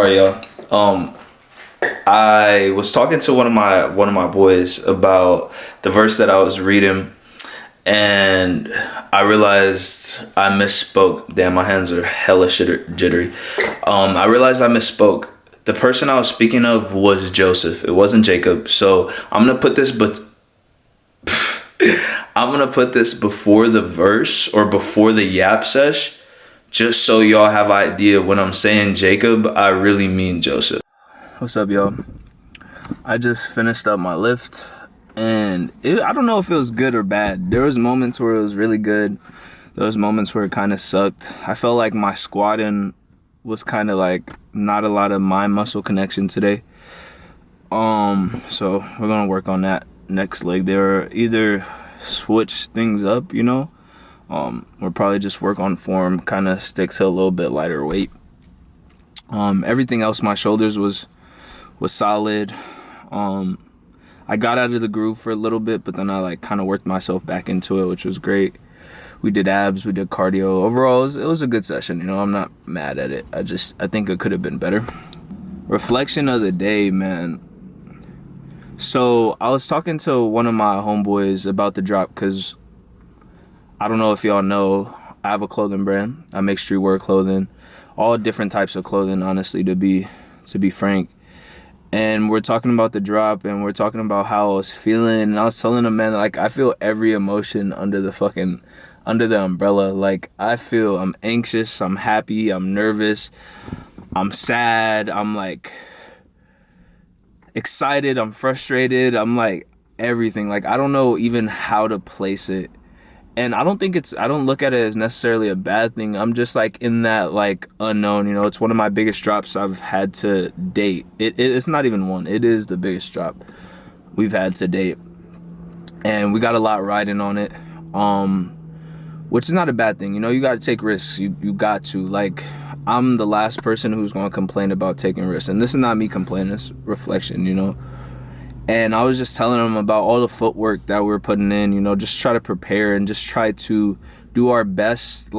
right, y'all. I was talking to one of my boys about the verse that I was reading, and I realized I misspoke. Damn, my hands are hella jittery. I realized I misspoke. The person I was speaking of was Joseph. It wasn't Jacob. So I'm gonna put this, but I'm gonna put this before the verse or before the yap sesh, just so y'all have idea. When I'm saying Jacob, I really mean Joseph. What's up, y'all? I just finished up my lift, and I don't know if it was good or bad. There was moments where it was really good. There was moments where it kind of sucked. I felt like my squatting was kind of like not a lot of mind muscle connection today. So we're gonna work on that next leg. There, either switch things up, or probably just work on form, kind of stick to a little bit lighter weight. Everything else, my shoulders was solid. I got out of the groove for a little bit, but then I kind of worked myself back into it, which was great. We did abs, we did cardio. Overall, it was a good session. I'm not mad at it. I think it could have been better. Reflection of the day, man. So I was talking to one of my homeboys about the drop, because I don't know if y'all know, I have a clothing brand. I make streetwear clothing, all different types of clothing, honestly, to be frank. And we're talking about the drop, and we're talking about how I was feeling, and I was telling him, man, I feel every emotion under the umbrella. I'm anxious, I'm happy, I'm nervous, I'm sad, I'm excited, I'm frustrated, I'm everything. I don't know even how to place it. And I don't look at it as necessarily a bad thing. I'm just in that unknown. It's one of my biggest drops I've had to date. It's not even one. It is the biggest drop we've had to date. And we got a lot riding on it. Which is not a bad thing. You got to take risks. You got to. I'm the last person who's going to complain about taking risks. And this is not me complaining. It's reflection, And I was just telling them about all the footwork that we're putting in, just try to prepare and just try to do our best,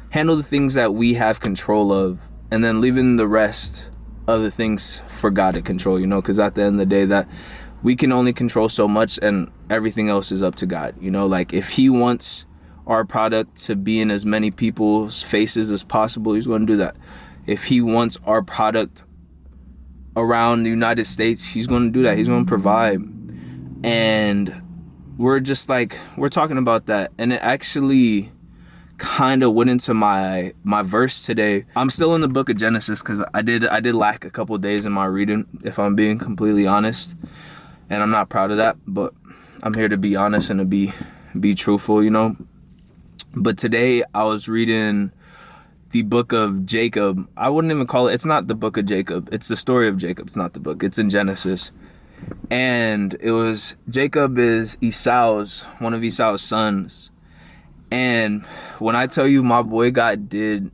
handle the things that we have control of, and then leaving the rest of the things for God to control, because at the end of the day, that we can only control so much, and everything else is up to God. If He wants our product to be in as many people's faces as possible, He's going to do that. If He wants our product around the United States, He's going to do that. He's going to provide. And we're just we're talking about that, and it actually kind of went into my verse today. I'm still in the book of Genesis, because I did lack a couple days in my reading, if I'm being completely honest, and I'm not proud of that, but I'm here to be honest and to be truthful, But today I was reading the book of Jacob. I wouldn't even call it's not the book of Jacob. It's the story of Jacob. It's not the book. It's in Genesis. And it was, Jacob is one of Esau's sons. And when I tell you my boy did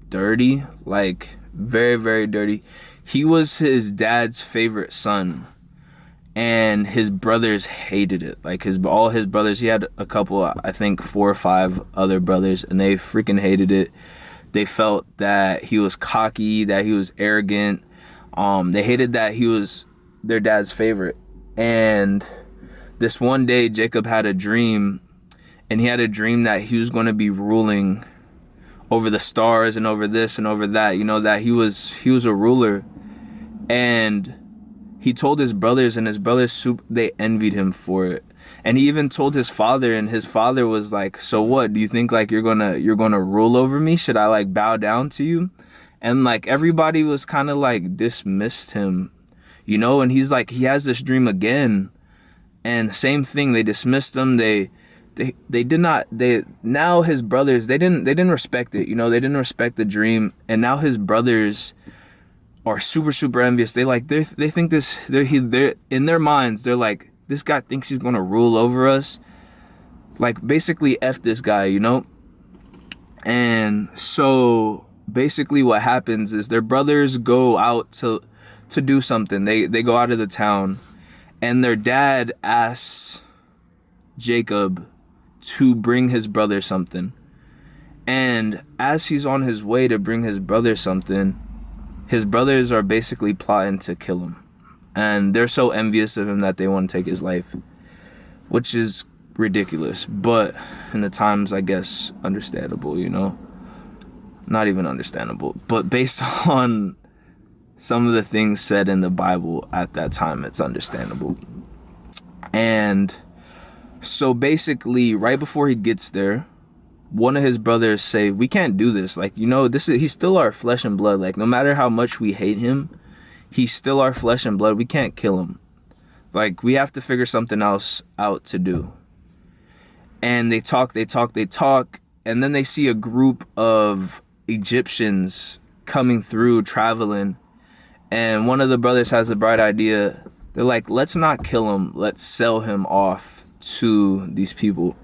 dirty, very, very dirty, he was his dad's favorite son. And his brothers hated it. All his brothers, he had a couple, I think 4 or 5 other brothers, and they freaking hated it. They felt that he was cocky, that he was arrogant. They hated that he was their dad's favorite. And this one day, Jacob had a dream, and he had a dream that he was going to be ruling over the stars and over this and over that. That he was a ruler. And he told his brothers, and his brothers, they envied him for it. And he even told his father, and his father was like, so what? Do you think you're gonna rule over me? Should I bow down to you? And everybody was kind of dismissed him, and he's he has this dream again. And same thing, they dismissed him. Now his brothers, they didn't respect it, they didn't respect the dream. And now his brothers are super, super envious. They think they're in their minds, they're this guy thinks he's gonna rule over us. Basically F this guy, And so basically what happens is their brothers go out to do something. They go out of the town, and their dad asks Jacob to bring his brother something. And as he's on his way to bring his brother something, his brothers are basically plotting to kill him. And they're so envious of him that they want to take his life, which is ridiculous. But in the times, I guess, understandable, you know? Not even understandable. But based on some of the things said in the Bible at that time, it's understandable. And so basically, right before he gets there, one of his brothers say, we can't do this. Like, you know, he's still our flesh and blood. Like, no matter how much we hate him, he's still our flesh and blood. We can't kill him. Like, we have to figure something else out to do. And they talk. And then they see a group of Egyptians coming through, traveling. And one of the brothers has a bright idea. They're like, let's not kill him. Let's sell him off to these people.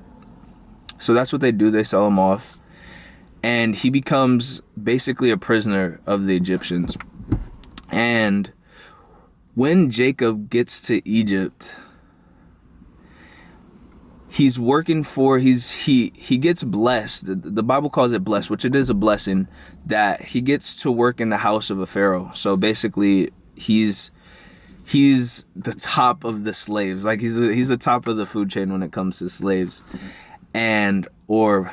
So that's what they do. They sell him off. And he becomes basically a prisoner of the Egyptians. And when Jacob gets to Egypt, he's working for, he gets blessed. The Bible calls it blessed, which it is a blessing, that he gets to work in the house of a pharaoh. So basically, he's the top of the slaves. Like, he's the top of the food chain when it comes to slaves. Or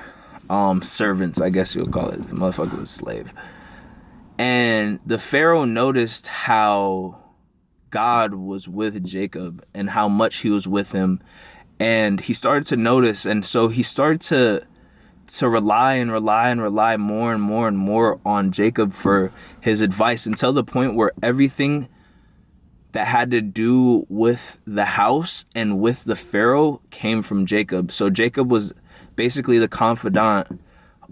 servants, I guess you'll call it. The motherfucker was a slave. And the Pharaoh noticed how God was with Jacob and how much he was with him. And he started to notice. And so he started to rely more and more on Jacob for his advice, until the point where everything that had to do with the house and with the Pharaoh came from Jacob. So Jacob was basically the confidant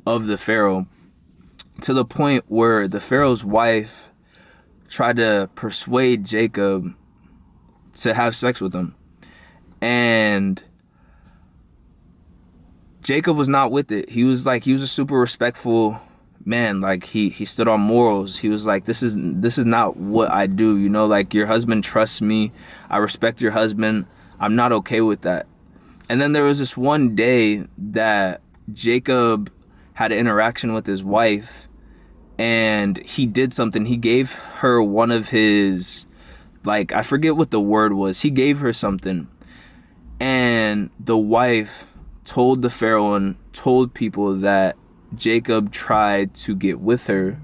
of the Pharaoh, to the point where the Pharaoh's wife tried to persuade Jacob to have sex with him. And Jacob was not with it. He was a super respectful man. Like, he stood on morals. He was like, this is not what I do. You know, like, your husband trusts me. I respect your husband. I'm not okay with that. And then there was this one day that Jacob had an interaction with his wife, and he did something. He gave her one of his, like, I forget what the word was. He gave her something. And the wife told the Pharaoh and told people that Jacob tried to get with her,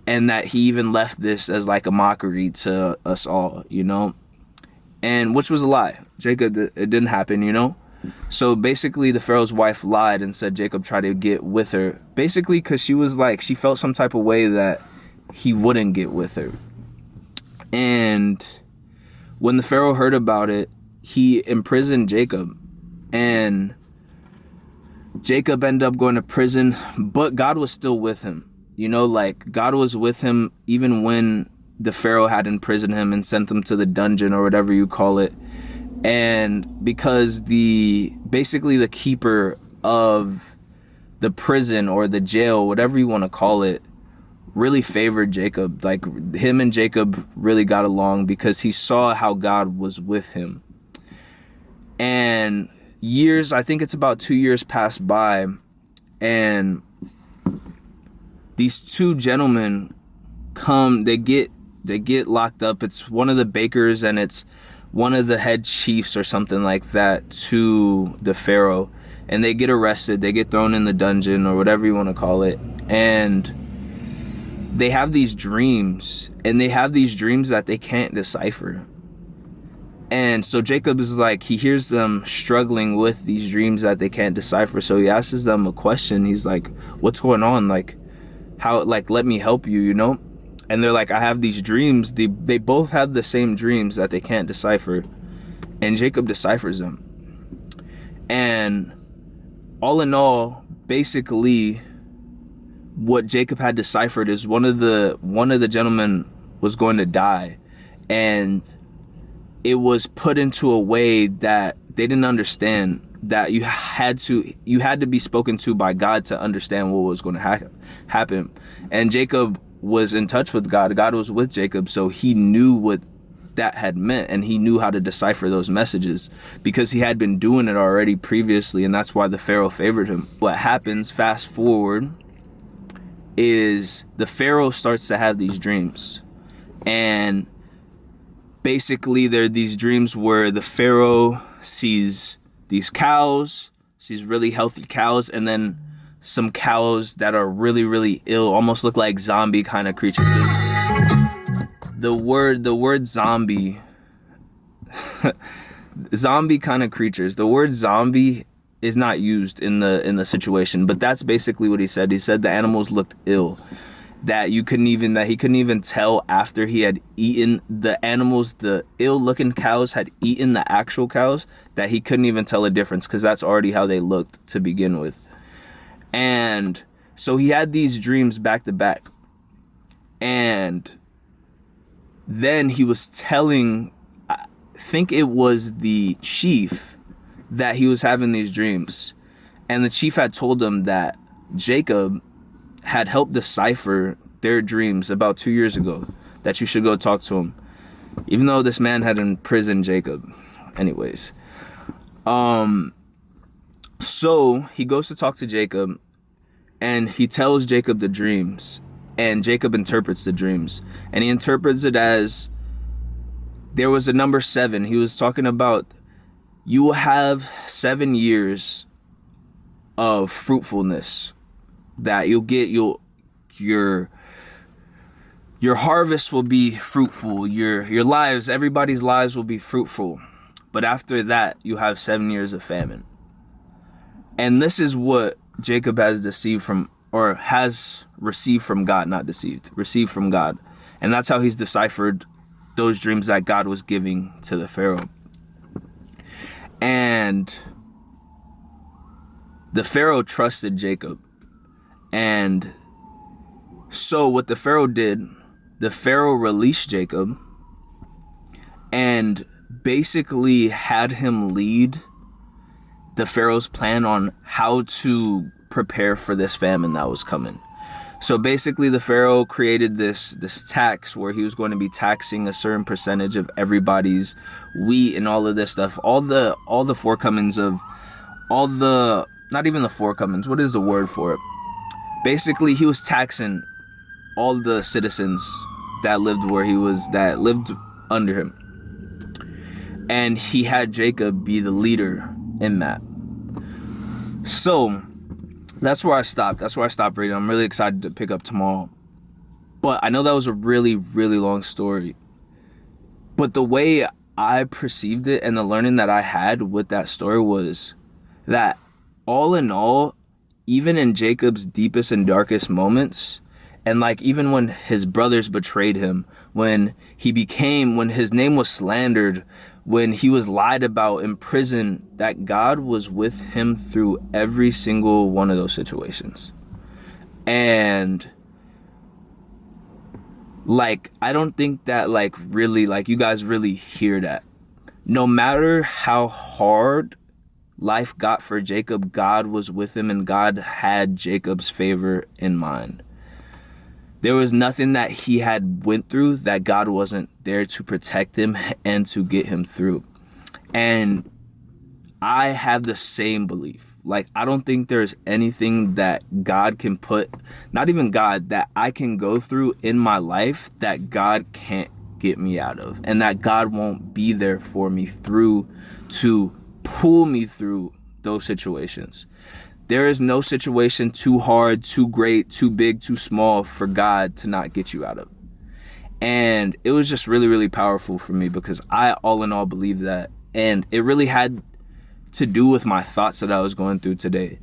and that he even left this as like a mockery to us all, you know? And which was a lie. Jacob, it didn't happen, you know? So basically the Pharaoh's wife lied and said Jacob tried to get with her, basically because she was like, she felt some type of way that he wouldn't get with her. And when the Pharaoh heard about it, he imprisoned Jacob, and Jacob ended up going to prison, but God was still with him. You know, like, God was with him even when the Pharaoh had imprisoned him and sent him to the dungeon, or whatever you call it. And because basically the keeper of the prison or the jail, whatever you want to call it, really favored Jacob. Like, him and Jacob really got along because he saw how God was with him. And years, I think it's about 2 years passed by, and these two gentlemen come, they get locked up. It's one of the bakers and it's one of the head chiefs or something like that to the Pharaoh, and they get arrested. They get thrown in the dungeon, or whatever you want to call it. And they have these dreams, and they have these dreams that they can't decipher. And so Jacob is like, he hears them struggling with these dreams that they can't decipher. So he asks them a question. He's like, what's going on? Like, how, like, let me help you, you know? And they're like, I have these dreams. They both have the same dreams that they can't decipher. And Jacob deciphers them. And all in all, basically, what Jacob had deciphered is one of the gentlemen was going to die. And it was put into a way that they didn't understand, that you had to be spoken to by God to understand what was going to happen. And Jacob was in touch with God. God was with Jacob, so he knew what that had meant, and he knew how to decipher those messages because he had been doing it already previously, and that's why the Pharaoh favored him. What happens, fast forward, is the Pharaoh starts to have these dreams. And basically they're these dreams where the Pharaoh sees these cows, sees really healthy cows, and then some cows that are really, really ill, almost look like zombie kind of creatures. The word zombie, zombie kind of creatures. The word zombie is not used in the situation, but that's basically what he said. He said the animals looked ill, that he couldn't even tell after he had eaten the animals. The ill-looking cows had eaten the actual cows, that he couldn't even tell a difference, because that's already how they looked to begin with. And so he had these dreams back to back, and then he was telling, I think it was the chief, that he was having these dreams, and the chief had told him that Jacob had helped decipher their dreams about 2 years ago, that you should go talk to him, even though this man had imprisoned Jacob. Anyways, so he goes to talk to Jacob, and he tells Jacob the dreams, and Jacob interprets the dreams, and he interprets it as there was a number 7. He was talking about, you will have 7 years of fruitfulness, that your harvest will be fruitful, your lives, everybody's lives will be fruitful, but after that you have 7 years of famine. And this is what Jacob has received from God, not deceived, received from God. And that's how he's deciphered those dreams that God was giving to the Pharaoh. And the Pharaoh trusted Jacob. And so what the Pharaoh did, the Pharaoh released Jacob and basically had him lead the Pharaoh's plan on how to prepare for this famine that was coming. So basically the Pharaoh created this tax where he was going to be taxing a certain percentage of everybody's wheat and all of this stuff, all the forecomings of all the, not even the forecomings, what is the word for it? Basically he was taxing all the citizens that lived that lived under him. And he had Jacob be the leader in that. So that's where I stopped. That's where I stopped reading. I'm really excited to pick up tomorrow. But I know that was a really, really long story. But the way I perceived it and the learning that I had with that story was that all in all, even in Jacob's deepest and darkest moments, and like even when his brothers betrayed him, when his name was slandered, when he was lied about in prison, that God was with him through every single one of those situations. And like, I don't think that really, you guys really hear that. No matter how hard life got for Jacob, God was with him, and God had Jacob's favor in mind. There was nothing that he had went through that God wasn't there to protect him and to get him through. And I have the same belief. I don't think there's anything that God can put, not even God, that I can go through in my life that God can't get me out of, and that God won't be there for me through to pull me through those situations. There is no situation too hard, too great, too big, too small for God to not get you out of. And it was just really, really powerful for me, because I all in all believe that. And it really had to do with my thoughts that I was going through today.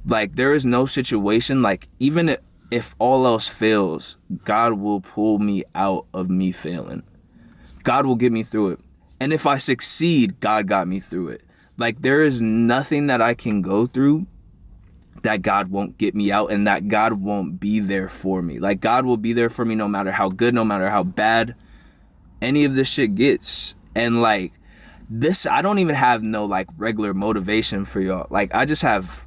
There is no situation, even if all else fails, God will pull me out of me failing. God will get me through it. And if I succeed, God got me through it. There is nothing that I can go through that God won't get me out, and that God won't be there for me. God will be there for me no matter how good, no matter how bad any of this shit gets. And this, I don't even have no regular motivation for y'all. I just have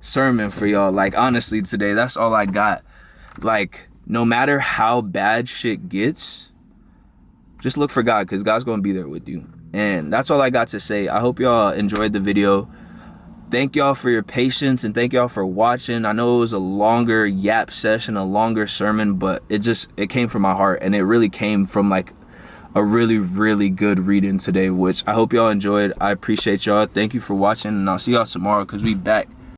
sermon for y'all. Honestly, today, that's all I got. No matter how bad shit gets, just look for God, because God's gonna be there with you. And that's all I got to say. I hope y'all enjoyed the video. thank y'all for your patience and thank y'all for watching. I know it was a longer yap session, a longer sermon, but it came from my heart, and it really came from like a really, really good reading today, which I hope y'all enjoyed. I appreciate y'all. Thank you for watching, and I'll see y'all tomorrow because we back.